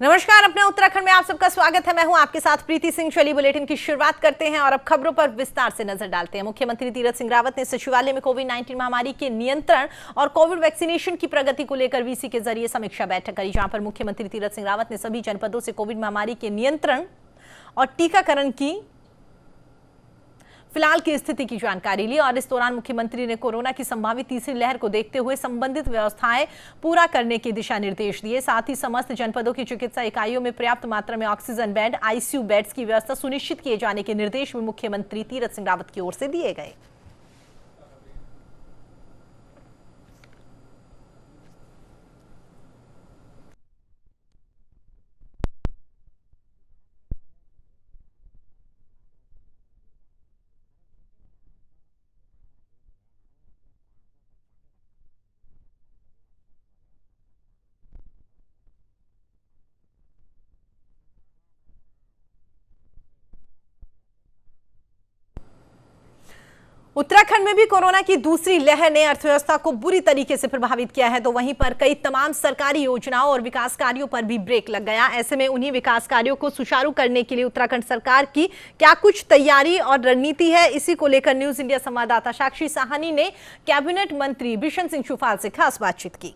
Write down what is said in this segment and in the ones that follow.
नमस्कार, अपने उत्तराखंड में आप सबका स्वागत है। मैं हूं आपके साथ प्रीति सिंह। चलिए बुलेटिन की शुरुआत करते हैं और अब खबरों पर विस्तार से नजर डालते हैं। मुख्यमंत्री तीरथ सिंह रावत ने सचिवालय में कोविड-19 महामारी के नियंत्रण और कोविड वैक्सीनेशन की प्रगति को लेकर वीसी के जरिए समीक्षा बैठक करी, जहां पर मुख्यमंत्री तीरथ सिंह रावत ने सभी जनपदों से कोविड महामारी के नियंत्रण और टीकाकरण की फिलहाल की स्थिति की जानकारी ली। और इस दौरान मुख्यमंत्री ने कोरोना की संभावित तीसरी लहर को देखते हुए संबंधित व्यवस्थाएं पूरा करने के दिशा निर्देश दिए। साथ ही समस्त जनपदों की चिकित्सा इकाइयों में पर्याप्त मात्रा में ऑक्सीजन बेड, आईसीयू बेड्स की व्यवस्था सुनिश्चित किए जाने के निर्देश भी मुख्यमंत्री तीरथ सिंह रावत की ओर से दिए गए। उत्तराखंड में भी कोरोना की दूसरी लहर ने अर्थव्यवस्था को बुरी तरीके से प्रभावित किया है, तो वहीं पर कई तमाम सरकारी योजनाओं और विकास कार्यों पर भी ब्रेक लग गया। ऐसे में उन्हीं विकास कार्यों को सुचारू करने के लिए उत्तराखंड सरकार की क्या कुछ तैयारी और रणनीति है, इसी को लेकर न्यूज इंडिया संवाददाता साक्षी साहनी ने कैबिनेट मंत्री बिशन सिंह चुफाल से खास बातचीत की।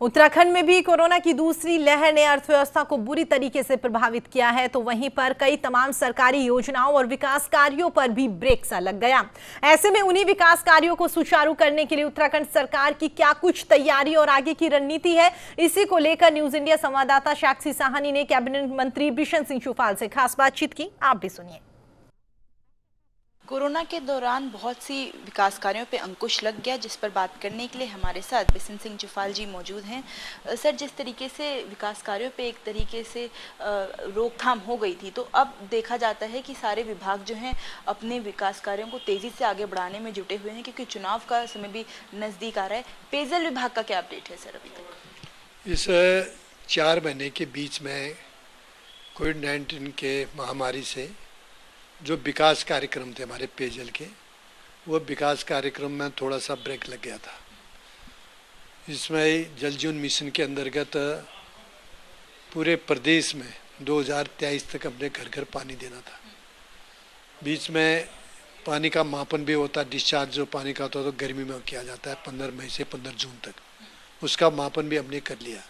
उत्तराखंड में भी कोरोना की दूसरी लहर ने अर्थव्यवस्था को बुरी तरीके से प्रभावित किया है, तो वहीं पर कई तमाम सरकारी योजनाओं और विकास कार्यों पर भी ब्रेक सा लग गया। ऐसे में उन्हीं विकास कार्यों को सुचारू करने के लिए उत्तराखंड सरकार की क्या कुछ तैयारी और आगे की रणनीति है, इसी को लेकर न्यूज इंडिया संवाददाता साक्षी साहनी ने कैबिनेट मंत्री बिशन सिंह चुफाल से खास बातचीत की। आप भी सुनिए। कोरोना के दौरान बहुत सी विकास कार्यों पे अंकुश लग गया, जिस पर बात करने के लिए हमारे साथ बिशन सिंह चुफाल जी मौजूद हैं। सर, जिस तरीके से विकास कार्यों पे एक तरीके से रोकथाम हो गई थी, तो अब देखा जाता है कि सारे विभाग जो हैं अपने विकास कार्यों को तेज़ी से आगे बढ़ाने में जुटे हुए हैं, क्योंकि चुनाव का समय भी नज़दीक आ रहा है। पेयजल विभाग का क्या अपडेट है सर अभी तक? इस 4 महीने के बीच में कोविड-19 के महामारी से जो विकास कार्यक्रम थे हमारे पेयजल के, वो विकास कार्यक्रम में थोड़ा सा ब्रेक लग गया था। इसमें जल जीवन मिशन के अंतर्गत पूरे प्रदेश में 2023 तक अपने घर घर पानी देना था। बीच में पानी का मापन भी होता, डिस्चार्ज जो पानी का होता है तो गर्मी में किया जाता है 15 मई से 15 जून तक, उसका मापन भी हमने कर लिया।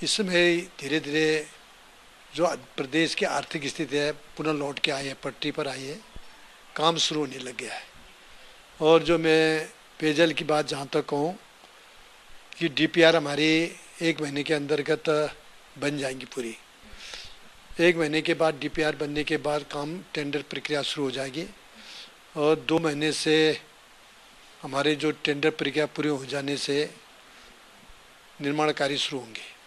इसमें धीरे धीरे जो प्रदेश की आर्थिक स्थिति है पुनः लौट के आई है, पटरी पर आई है, काम शुरू होने लग गया है। और जो मैं पेयजल की बात जहाँ तक कहूँ कि डीपीआर हमारी 1 महीने के अंतर्गत बन जाएंगी पूरी। 1 महीने के बाद डीपीआर बनने के बाद काम टेंडर प्रक्रिया शुरू हो जाएगी और 2 महीने से हमारे जो टेंडर प्रक्रिया पूरी हो जाने से निर्माण कार्य शुरू होंगे।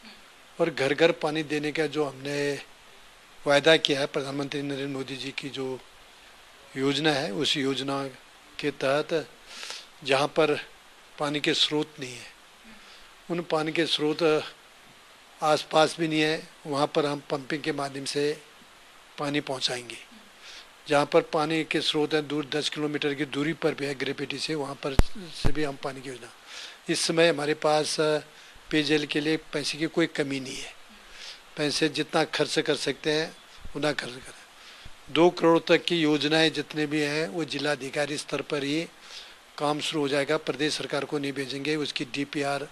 और घर घर पानी देने का जो हमने वायदा किया है, प्रधानमंत्री नरेंद्र मोदी जी की जो योजना है, उस योजना के तहत जहाँ पर पानी के स्रोत नहीं है, उन पानी के स्रोत आसपास भी नहीं है, वहाँ पर हम पंपिंग के माध्यम से पानी पहुँचाएंगे। जहाँ पर पानी के स्रोत हैं दूर 10 किलोमीटर की दूरी पर भी है ग्रेविटी से, वहाँ पर से भी हम पानी की योजना। इस समय हमारे पास पेयजल के लिए पैसे की कोई कमी नहीं है, पैसे जितना खर्च कर सकते हैं उतना खर्च करें। 2 करोड़ तक की योजनाएं जितने भी हैं वो जिलाधिकारी स्तर पर ही काम शुरू हो जाएगा, प्रदेश सरकार को नहीं भेजेंगे। उसकी डीपीआर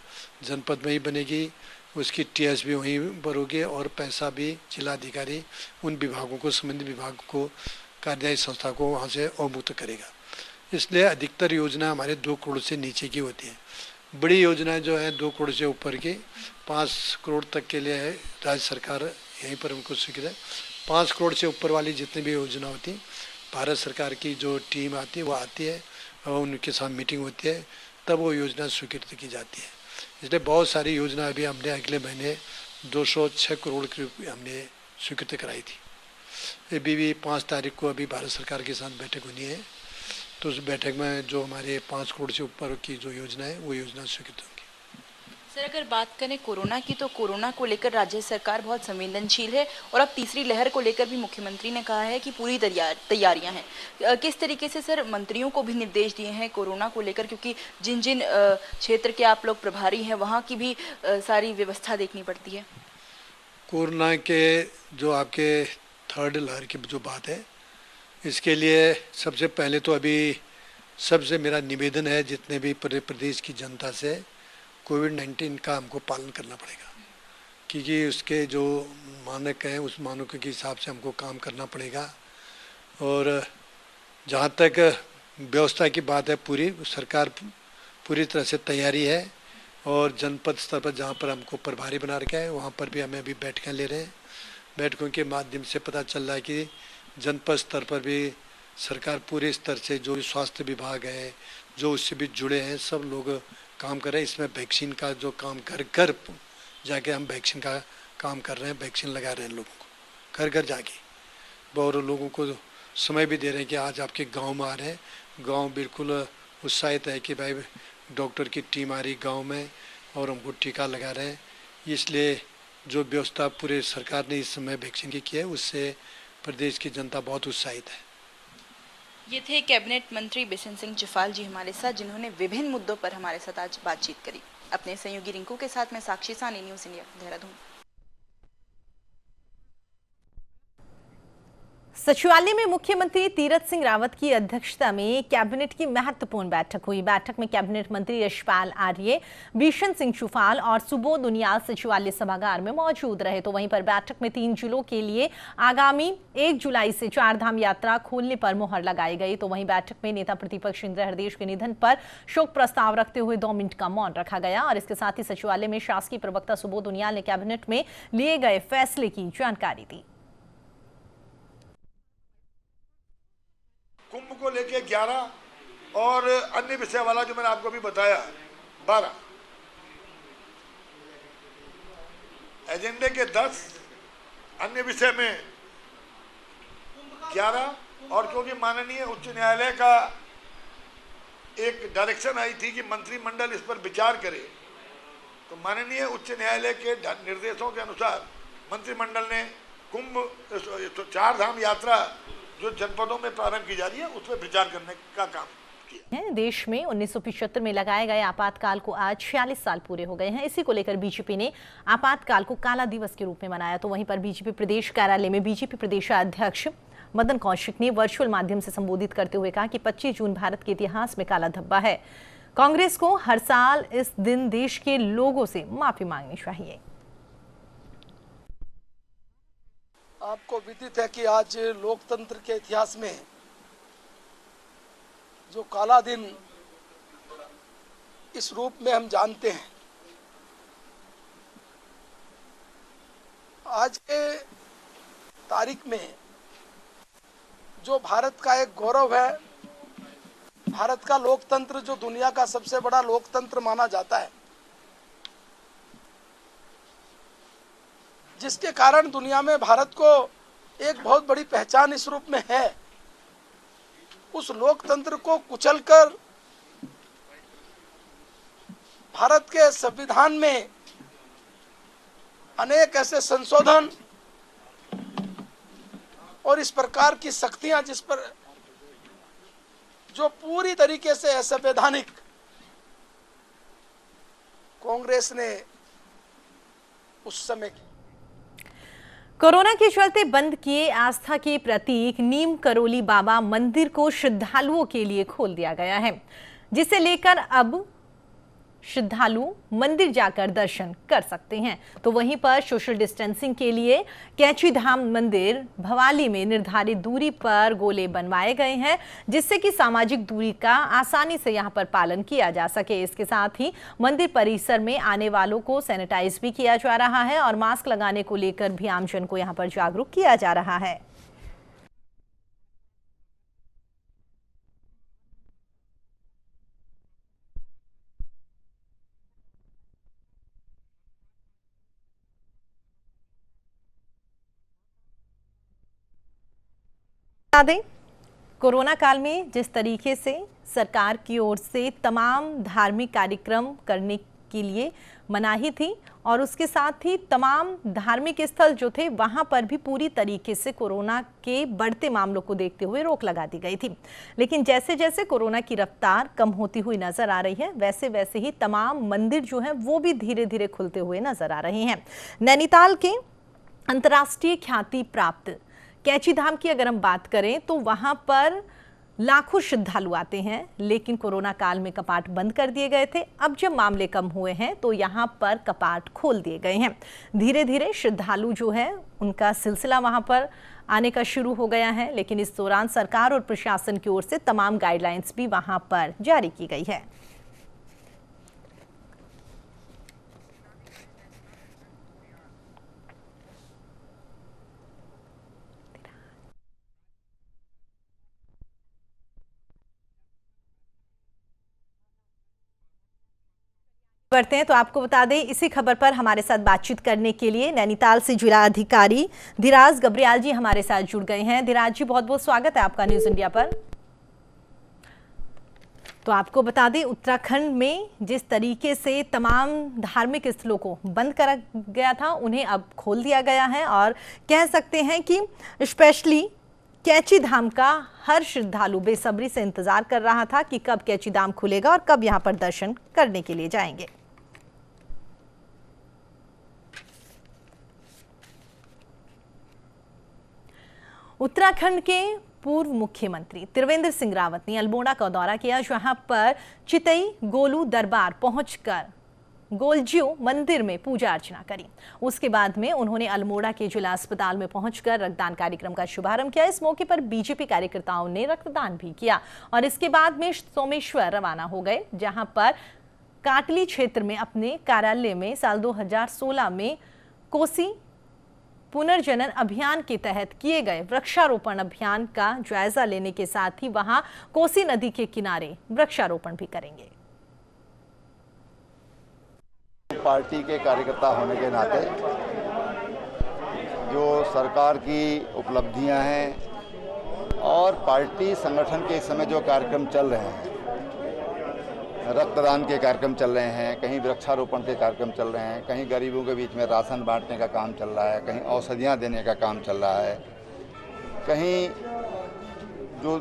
जनपद में ही बनेगी, उसकी टीएस भी वहीं पर होगी और पैसा भी जिलाधिकारी उन विभागों को, संबंधित विभाग को, कार्यदायी संस्था को वहाँ से अवमुक्त करेगा। इसलिए अधिकतर योजना हमारे 2 करोड़ से नीचे की होती है। बड़ी योजनाएं जो है 2 करोड़ से ऊपर की 5 करोड़ तक के लिए है, राज्य सरकार यहीं पर उनको स्वीकृत है। 5 करोड़ से ऊपर वाली जितनी भी योजना होती, भारत सरकार की जो टीम आती है वो आती है और उनके साथ मीटिंग होती है, तब वो योजना स्वीकृत की जाती है। इसलिए बहुत सारी योजना अभी हमने अगले महीने 206 करोड़ की हमने स्वीकृति कराई थी। अभी भी 5 तारीख को अभी भारत सरकार के साथ बैठक होनी है, तो उस बैठक में जो हमारे 5 करोड़ से ऊपर की जो योजना है वो योजना स्वीकृत होंगी। सर, अगर बात करें कोरोना की, तो कोरोना को लेकर राज्य सरकार बहुत संवेदनशील है और अब तीसरी लहर को लेकर भी मुख्यमंत्री ने कहा है कि पूरी तैयारियां हैं। किस तरीके से सर मंत्रियों को भी निर्देश दिए हैं कोरोना को लेकर, क्योंकि जिन जिन क्षेत्र के आप लोग प्रभारी हैं वहाँ की भी सारी व्यवस्था देखनी पड़ती है। कोरोना के जो आपके 3rd लहर की जो बात है, इसके लिए सबसे पहले तो अभी सबसे मेरा निवेदन है जितने भी प्रदेश की जनता से, कोविड-19 का हमको पालन करना पड़ेगा, क्योंकि उसके जो मानक हैं उस मानकों के हिसाब से हमको काम करना पड़ेगा। और जहाँ तक व्यवस्था की बात है, पूरी सरकार पूरी तरह से तैयारी है और जनपद स्तर पर जहाँ पर हमको प्रभारी बना रखा है वहाँ पर भी हमें अभी बैठकें ले रहे हैं। बैठकों के माध्यम से पता चल रहा है कि जनपद स्तर पर भी सरकार पूरे स्तर से जो स्वास्थ्य विभाग है, जो उससे भी जुड़े हैं, सब लोग काम कर रहे हैं। इसमें वैक्सीन का जो काम घर घर जाके हम वैक्सीन का काम कर रहे हैं, वैक्सीन लगा रहे हैं लोगों को घर घर जाके, और लोगों को समय भी दे रहे हैं कि आज आपके गांव में आ रहे हैं। गांव बिल्कुल उत्साहित है कि भाई डॉक्टर की टीम आ रही गांव में और हमको टीका लगा रहे हैं। इसलिए जो व्यवस्था पूरे सरकार ने इस समय वैक्सीन की है, उससे प्रदेश की जनता बहुत उत्साहित है। ये थे कैबिनेट मंत्री बिशन सिंह जुफाल जी हमारे साथ, जिन्होंने विभिन्न मुद्दों पर हमारे साथ आज बातचीत करी। अपने सहयोगी रिंकू के साथ मैं साक्षी सानी, न्यूज़ इंडिया, देहरादून। सचिवालय में मुख्यमंत्री तीरथ सिंह रावत की अध्यक्षता में कैबिनेट की महत्वपूर्ण बैठक हुई। बैठक में कैबिनेट मंत्री यशपाल आर्य, बिशन सिंह जुफाल और सुबोध उनियाल सचिवालय सभागार में मौजूद रहे। तो वहीं पर बैठक में 3 जिलों के लिए आगामी 1 जुलाई से 4 धाम यात्रा खोलने पर मुहर लगाई गई। तो वहीं बैठक में नेता प्रतिपक्ष इंदिरा हृदयेश के निधन पर शोक प्रस्ताव रखते हुए 2 मिनट का मौन रखा गया और इसके साथ ही सचिवालय में शासकीय प्रवक्ता सुबोध उनियाल ने कैबिनेट में लिए गए फैसले की जानकारी दी। कुंभ को लेके 11 और अन्य विषय वाला जो मैंने आपको अभी बताया 12, एजेंडे के 10, अन्य विषय में 11। और क्योंकि माननीय उच्च न्यायालय का एक डायरेक्शन आई थी कि मंत्रिमंडल इस पर विचार करे, तो माननीय उच्च न्यायालय के निर्देशों के अनुसार मंत्रिमंडल ने कुंभ 4 धाम यात्रा जो जनपदों में प्रारंभ की जा रही है उस पर विचार करने का काम किया। देश में 1975 में लगाए गए आपातकाल को आज 46 साल पूरे हो गए हैं। इसी को लेकर बीजेपी ने आपातकाल को काला दिवस के रूप में मनाया। तो वहीं पर बीजेपी प्रदेश कार्यालय में बीजेपी प्रदेशाध्यक्ष मदन कौशिक ने वर्चुअल माध्यम से संबोधित करते हुए कहा कि 25 जून भारत के इतिहास में काला धब्बा है। कांग्रेस को हर साल इस दिन देश के लोगों से माफी मांगनी चाहिए। आपको विदित है कि आज लोकतंत्र के इतिहास में जो काला दिन इस रूप में हम जानते हैं, आज के तारीख में जो भारत का एक गौरव है, भारत का लोकतंत्र जो दुनिया का सबसे बड़ा लोकतंत्र माना जाता है, जिसके कारण दुनिया में भारत को एक बहुत बड़ी पहचान इस रूप में है, उस लोकतंत्र को कुचलकर भारत के संविधान में अनेक ऐसे संशोधन और इस प्रकार की सख्तियां जिस पर जो पूरी तरीके से असंवैधानिक कांग्रेस ने उस समय की। कोरोना के चलते बंद किए आस्था के प्रतीक नीम करोली बाबा मंदिर को श्रद्धालुओं के लिए खोल दिया गया है, जिसे लेकर अब श्रद्धालु मंदिर जाकर दर्शन कर सकते हैं। तो वहीं पर सोशल डिस्टेंसिंग के लिए कैची धाम मंदिर भवाली में निर्धारित दूरी पर गोले बनवाए गए हैं, जिससे कि सामाजिक दूरी का आसानी से यहां पर पालन किया जा सके। इसके साथ ही मंदिर परिसर में आने वालों को सैनिटाइज भी किया जा रहा है और मास्क लगाने को लेकर भी आमजन को यहां पर जागरूक किया जा रहा है। बता दें, कोरोना काल में जिस तरीके से सरकार की ओर से तमाम धार्मिक कार्यक्रम करने के लिए मनाही थी और उसके साथ ही तमाम धार्मिक स्थल जो थे वहां पर भी पूरी तरीके से कोरोना के बढ़ते मामलों को देखते हुए रोक लगा दी गई थी। लेकिन जैसे जैसे कोरोना की रफ्तार कम होती हुई नजर आ रही है, वैसे वैसे ही तमाम मंदिर जो हैं वो भी धीरे धीरे खुलते हुए नजर आ रहे हैं। नैनीताल के अंतर्राष्ट्रीय ख्याति प्राप्त कैची धाम की अगर हम बात करें तो वहां पर लाखों श्रद्धालु आते हैं, लेकिन कोरोना काल में कपाट बंद कर दिए गए थे। अब जब मामले कम हुए हैं तो यहां पर कपाट खोल दिए गए हैं। धीरे धीरे श्रद्धालु जो है उनका सिलसिला वहां पर आने का शुरू हो गया है, लेकिन इस दौरान सरकार और प्रशासन की ओर से तमाम गाइडलाइंस भी वहां पर जारी की गई है। बढ़ते हैं तो आपको बता दें, इसी खबर पर हमारे साथ बातचीत करने के लिए नैनीताल से जिला अधिकारी धीराज गब्रियाल जी हमारे साथ जुड़ गए हैं। धीराज जी, बहुत बहुत स्वागत है आपका न्यूज इंडिया पर। तो आपको बता दें, उत्तराखंड में जिस तरीके से तमाम धार्मिक स्थलों को बंद करा गया था उन्हें अब खोल दिया गया है और कह सकते हैं कि स्पेशली कैची धाम का हर श्रद्धालु बेसब्री से इंतजार कर रहा था कि कब कैची धाम खुलेगा और कब यहां पर दर्शन करने के लिए जाएंगे। उत्तराखंड के पूर्व मुख्यमंत्री त्रिवेंद्र सिंह रावत ने अल्मोड़ा का दौरा किया, जहां पर चितई गोलू दरबार पहुंचकर गोलज्यू मंदिर में पूजा अर्चना करी। उसके बाद में उन्होंने अल्मोड़ा के जिला अस्पताल में पहुंचकर रक्तदान कार्यक्रम का शुभारंभ किया। इस मौके पर बीजेपी कार्यकर्ताओं ने रक्तदान भी किया और इसके बाद में सोमेश्वर रवाना हो गए, जहां पर काटली क्षेत्र में अपने कार्यालय में साल 2016 में कोसी पुनर्जनन अभियान के तहत किए गए वृक्षारोपण अभियान का जायजा लेने के साथ ही वहां कोसी नदी के किनारे वृक्षारोपण भी करेंगे। पार्टी के कार्यकर्ता होने के नाते जो सरकार की उपलब्धियां हैं और पार्टी संगठन के इस समय जो कार्यक्रम चल रहे हैं, रक्तदान के कार्यक्रम चल रहे हैं, कहीं वृक्षारोपण के कार्यक्रम चल रहे हैं, कहीं गरीबों के बीच में राशन बांटने का काम चल रहा है, कहीं औषधियाँ देने का काम चल रहा है, कहीं जो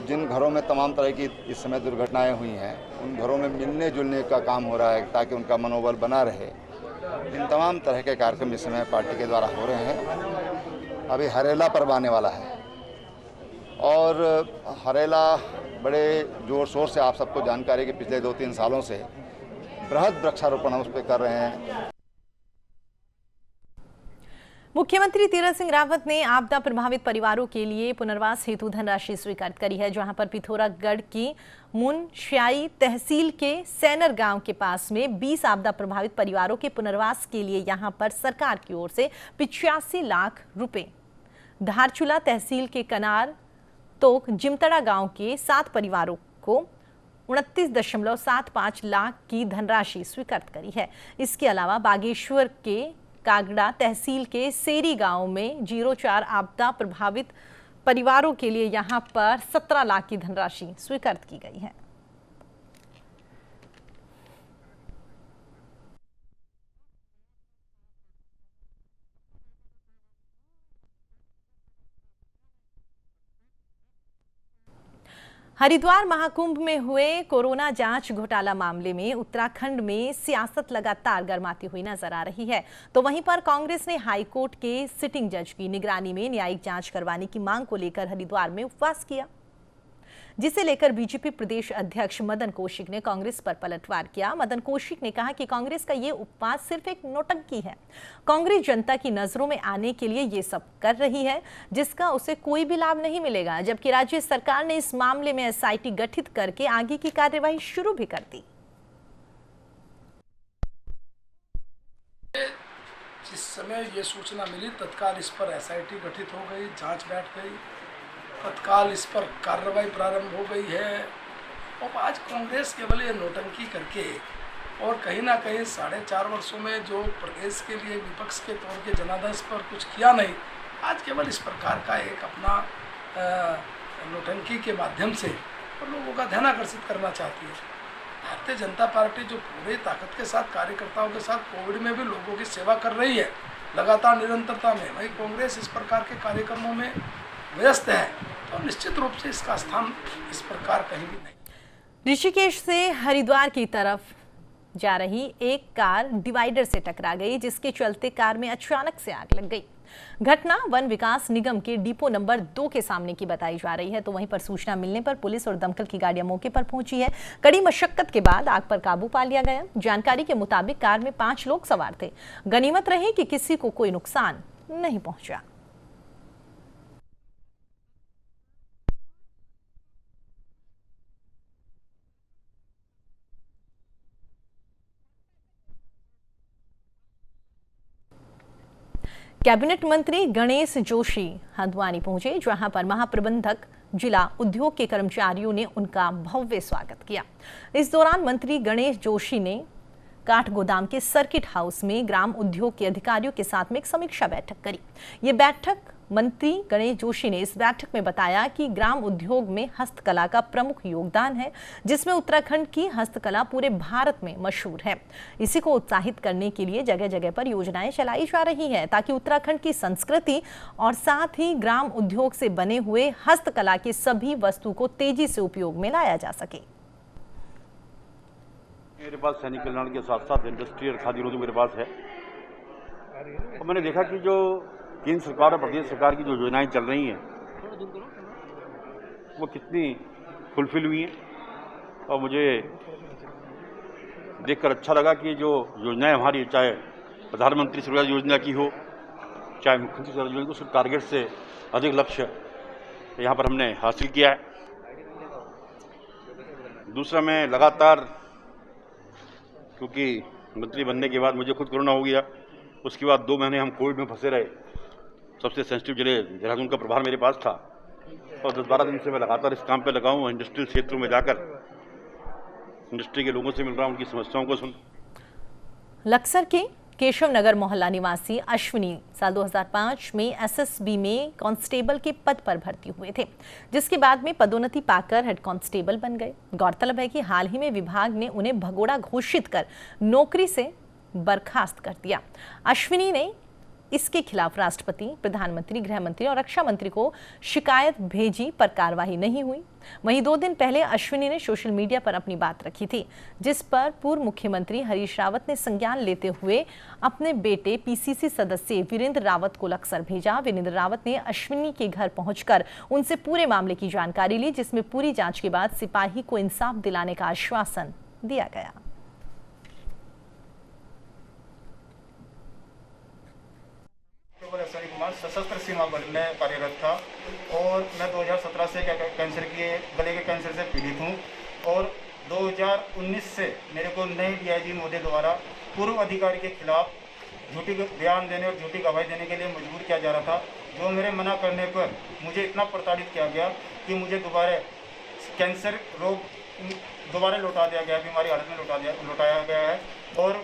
जिन घरों में तमाम तरह की इस समय दुर्घटनाएं हुई हैं उन घरों में मिलने जुलने का काम हो रहा है ताकि उनका मनोबल बना रहे। इन तमाम तरह के कार्यक्रम इस समय पार्टी के द्वारा हो रहे हैं। अभी हरेला पर्व आने वाला है और हरेला बड़े जोर शोर से, आप सबको जानकारी है कि पिछले 2-3 सालों से बृहद वृक्षारोपण हम उस पर कर रहे हैं। मुख्यमंत्री तीरथ सिंह रावत ने आपदा प्रभावित परिवारों के लिए पुनर्वास हेतु धनराशि स्वीकृत करी है, जहां पर पिथौरागढ़ की मुनस्याई तहसील के सैनर गांव के पास में 20 आपदा प्रभावित परिवारों के पुनर्वास के लिए यहां पर सरकार की ओर से 85 लाख रुपए, धारचूला तहसील के कनार तोक जिमतड़ा गांव के 7 परिवारों को 29.75 लाख की धनराशि स्वीकृत करी है। इसके अलावा बागेश्वर के कागड़ा तहसील के सेरी गांव में 04 आपदा प्रभावित परिवारों के लिए यहां पर 17 लाख की धनराशि स्वीकृत की गई है। हरिद्वार महाकुंभ में हुए कोरोना जांच घोटाला मामले में उत्तराखंड में सियासत लगातार गर्माती हुई नजर आ रही है। तो वहीं पर कांग्रेस ने हाईकोर्ट के सिटिंग जज की निगरानी में न्यायिक जांच करवाने की मांग को लेकर हरिद्वार में उपवास किया, जिसे लेकर बीजेपी प्रदेश अध्यक्ष मदन कौशिक ने कांग्रेस पर पलटवार किया। मदन कौशिक ने कहा कि कांग्रेस का ये उपवास सिर्फ एक नौटंकी है। कांग्रेस जनता की नजरों में आने के लिए ये सब कर रही है, जिसका उसे कोई भी लाभ नहीं मिलेगा, जबकि राज्य सरकार ने इस मामले में एसआईटी गठित करके आगे की कार्यवाही शुरू भी कर दी। जिस समय ये सूचना मिली तत्काल इस पर एसआईटी गठित हो गई, जांच बैठ गई, तत्काल इस पर कार्रवाई प्रारंभ हो गई है। और आज कांग्रेस केवल ये नोटंकी करके और कहीं ना कहीं 4.5 वर्षों में जो प्रदेश के लिए विपक्ष के तौर के जनादेश पर कुछ किया नहीं, आज केवल इस प्रकार का एक अपना नौटंकी के माध्यम से और लोगों का ध्यान आकर्षित करना चाहती है। भारतीय जनता पार्टी जो पूरी ताकत के साथ कार्यकर्ताओं के साथ कोविड में भी लोगों की सेवा कर रही है लगातार निरंतरता में, वही कांग्रेस इस प्रकार के कार्यक्रमों में व्यस्त है, तो निश्चित रूप से इसका स्थान इस प्रकार कहीं भी नहीं। ऋषिकेश से हरिद्वार की तरफ जा रही एक कार डिवाइडर से टकरा गई, जिसके चलते कार में अचानक से आग लग गई। घटना वन विकास निगम के डिपो नंबर 2 के सामने की बताई जा रही है। तो वहीं पर सूचना मिलने पर पुलिस और दमकल की गाड़ियां मौके पर पहुंची है। कड़ी मशक्कत के बाद आग पर काबू पा लिया गया। जानकारी के मुताबिक कार में 5 लोग सवार थे। गनीमत रही कि किसी को कोई नुकसान नहीं पहुंचा। कैबिनेट मंत्री गणेश जोशी हल्द्वानी पहुंचे, जहां पर महाप्रबंधक जिला उद्योग के कर्मचारियों ने उनका भव्य स्वागत किया। इस दौरान मंत्री गणेश जोशी ने काठ गोदाम के सर्किट हाउस में ग्राम उद्योग के अधिकारियों के साथ में एक समीक्षा बैठक करी। ये बैठक मंत्री गणेश जोशी ने इस बैठक में बताया कि ग्राम उद्योग में हस्तकला का प्रमुख योगदान है, जिसमें उत्तराखंड की हस्तकला पूरे भारत में मशहूर है। इसी को उत्साहित करने के लिए जगह जगह पर योजनाएं चलाई जा रही हैं, ताकि उत्तराखंड की संस्कृति और साथ ही ग्राम उद्योग से बने हुए हस्तकला के सभी वस्तु को तेजी से उपयोग में लाया जा सके। मेरे पास सैनिक कल्याण के साथ साथ इंडस्ट्री और खादी उद्योग मेरे पास है। और मैंने देखा कि जो केंद्र सरकार और प्रदेश सरकार की जो योजनाएं चल रही हैं वो कितनी फुलफिल हुई हैं, और मुझे देखकर अच्छा लगा कि जो योजनाएं हमारी, चाहे प्रधानमंत्री सुरक्षा योजना की हो, चाहे मुख्यमंत्री सुरक्षा योजना, उसके टारगेट से अधिक लक्ष्य यहाँ पर हमने हासिल किया है। दूसरा, मैं लगातार, क्योंकि मंत्री बनने के बाद मुझे खुद कोरोना हो गया, उसके बाद 2 महीने हम कोविड में फंसे रहे। सबसे सेंसिटिव जिले देहरादून का प्रभार मेरे पास था, और 10-12 दिन से मैं लगातार इस काम पे लगा हूँ। इंडस्ट्रियल क्षेत्रों में जाकर इंडस्ट्री के लोगों से मिल रहा हूँ, उनकी समस्याओं को सुन। लक्सर के केशव नगर मोहल्ला निवासी अश्विनी साल 2005 में एसएसबी में कांस्टेबल के पद पर भर्ती हुए थे, जिसके बाद में पदोन्नति पाकर हेड कांस्टेबल बन गए। गौरतलब है कि हाल ही में विभाग ने उन्हें भगोड़ा घोषित कर नौकरी से बर्खास्त कर दिया। अश्विनी ने इसके खिलाफ राष्ट्रपति, प्रधानमंत्री, गृह मंत्री और रक्षा मंत्री को शिकायत भेजी, पर कार्रवाई नहीं हुई। वहीं 2 दिन पहले अश्विनी ने सोशल मीडिया पर अपनी बात रखी थी, जिस पर पूर्व मुख्यमंत्री हरीश रावत ने संज्ञान लेते हुए अपने बेटे पीसीसी सदस्य वीरेंद्र रावत को लक्सर भेजा। वीरेंद्र रावत ने अश्विनी के घर पहुंचकर उनसे पूरे मामले की जानकारी ली, जिसमें पूरी जांच के बाद सिपाही को इंसाफ दिलाने का आश्वासन दिया गया। सशस्त्र सीमा बल में कार्यरत था, और मैं 2017 से कैंसर के गले के कैंसर से पीड़ित हूँ, और 2019 से मेरे को नए डीआईजी महोदय द्वारा पूर्व अधिकारी के खिलाफ झूठी बयान देने और झूठी गवाही देने के लिए मजबूर किया जा रहा था, जो मेरे मना करने पर मुझे इतना प्रताड़ित किया गया कि मुझे दोबारा कैंसर रोग दोबारा लौटा दिया गया, बीमारी हालत में लौटाया गया है। और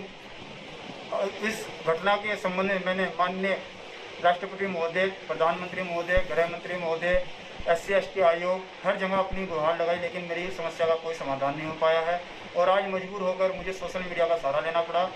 इस घटना के संबंध में मैंने माननीय राष्ट्रपति महोदय, प्रधानमंत्री महोदय, गृह मंत्री महोदय, SC/ST आयोग, हर जगह अपनी गुहार लगाई, लेकिन मेरी समस्या का कोई समाधान नहीं हो पाया है, और आज मजबूर होकर मुझे सोशल मीडिया का सहारा लेना पड़ा।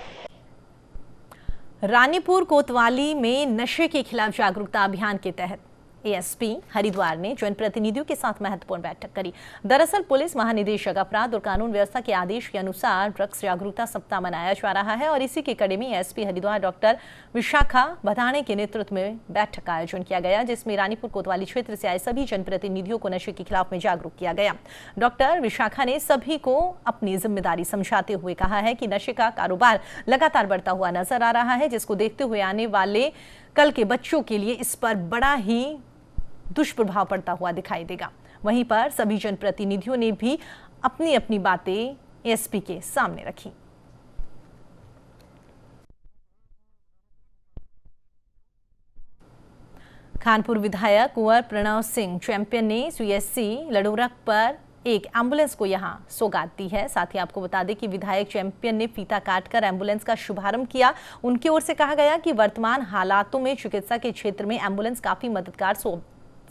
रानीपुर कोतवाली में नशे के खिलाफ जागरूकता अभियान के तहत एएसपी हरिद्वार ने जनप्रतिनिधियों के साथ महत्वपूर्ण बैठक करी। दरअसल पुलिस महानिदेशक अपराध और कानून व्यवस्था के आदेश के अनुसार ड्रग्स जागरूकता सप्ताह मनाया जा रहा है, और इसी के कड़ी में एएसपी हरिद्वार डॉक्टर विशाखा भदाणे के नेतृत्व में बैठक का आयोजन किया गया, जिसमें रानीपुर कोतवाली क्षेत्र से आए सभी जनप्रतिनिधियों को नशे के खिलाफ में जागरूक किया गया। डॉक्टर विशाखा ने सभी को अपनी जिम्मेदारी समझाते हुए कहा है कि नशे का कारोबार लगातार बढ़ता हुआ नजर आ रहा है, जिसको देखते हुए आने वाले कल के बच्चों के लिए इस पर बड़ा ही दुष्प्रभाव पड़ता हुआ दिखाई देगा। वहीं पर सभी जनप्रतिनिधियों ने भी अपनी अपनी बातें एसपी के सामने रखी। खानपुर विधायक कुंवर प्रणव सिंह चैंपियन ने सीएससी लडोरा पर एक एम्बुलेंस को यहां सौगात दी है। साथ ही आपको बता दें कि विधायक चैंपियन ने फीता काटकर एम्बुलेंस का शुभारंभ किया। उनकी ओर से कहा गया कि वर्तमान हालातों में चिकित्सा के क्षेत्र में एम्बुलेंस काफी मददगार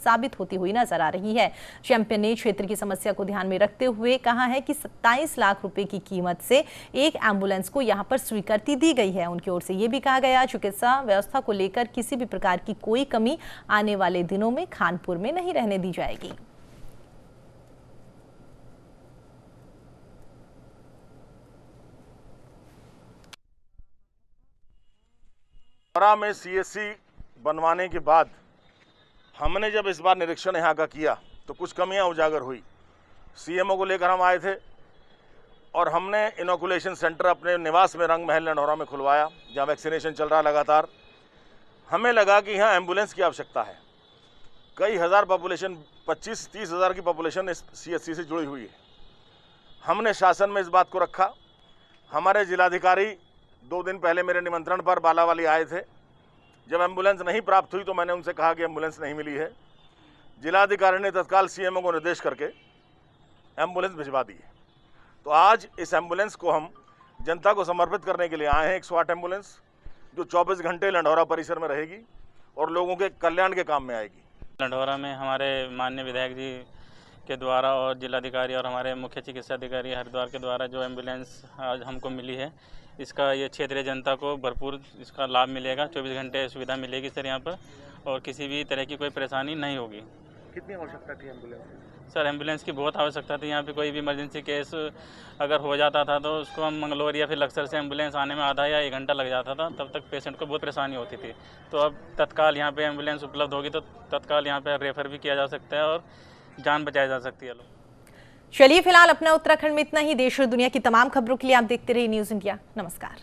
साबित होती हुई नजर आ रही है। चैंपियन ने क्षेत्र की समस्या को ध्यान में रखते हुए कहा है कि 27 लाख रुपए की कीमत से एक एम्बुलेंस को यहां पर स्वीकृति दी गई है। उनकी ओर से यह भी कहा गया चिकित्सा व्यवस्था को लेकर किसी भी प्रकार की कोई कमी आने वाले दिनों में खानपुर में नहीं रहने दी जाएगी। में सीएससी बनवाने के बाद हमने जब इस बार निरीक्षण यहाँ का किया तो कुछ कमियां उजागर हुई। सीएमओ को लेकर हम आए थे और हमने इनोकुलेशन सेंटर अपने निवास में रंग महल लंढौरा में खुलवाया, जहाँ वैक्सीनेशन चल रहा है लगातार। हमें लगा कि यहाँ एम्बुलेंस की आवश्यकता है। कई हज़ार पॉपुलेशन, 25-30 हज़ार की पॉपुलेशन इस सीएससी से जुड़ी हुई है। हमने शासन में इस बात को रखा। हमारे जिलाधिकारी 2 दिन पहले मेरे निमंत्रण पर बालावाली आए थे। जब एम्बुलेंस नहीं प्राप्त हुई तो मैंने उनसे कहा कि एम्बुलेंस नहीं मिली है। जिलाधिकारी ने तत्काल सीएमओ को निर्देश करके एम्बुलेंस भिजवा दी है। तो आज इस एम्बुलेंस को हम जनता को समर्पित करने के लिए आए हैं। 108 एम्बुलेंस जो 24 घंटे लंढौरा परिसर में रहेगी और लोगों के कल्याण के काम में आएगी। लंढौरा में हमारे माननीय विधायक जी के द्वारा और जिलाधिकारी और हमारे मुख्य चिकित्सा अधिकारी हरिद्वार के द्वारा जो एम्बुलेंस आज हमको मिली है, इसका ये क्षेत्रीय जनता को भरपूर इसका लाभ मिलेगा। 24 घंटे सुविधा मिलेगी सर यहाँ पर और किसी भी तरह की कोई परेशानी नहीं होगी। कितनी आवश्यकता थी एम्बुलेंस? सर एम्बुलेंस की बहुत आवश्यकता थी। यहाँ पे कोई भी इमरजेंसी केस अगर हो जाता था तो उसको हम मंगलौर या फिर लक्सर से एम्बुलेंस आने में आधा या 1 घंटा लग जाता था। तब तक पेशेंट को बहुत परेशानी होती थी। तो अब तत्काल यहाँ पे एम्बुलेंस उपलब्ध होगी तो तत्काल यहाँ पे रेफर भी किया जा सकता है और जान बचाई जा सकती है। चलिए फिलहाल अपना उत्तराखंड में इतना ही। देश और दुनिया की तमाम खबरों के लिए आप देखते रहिए न्यूज़ इंडिया। नमस्कार।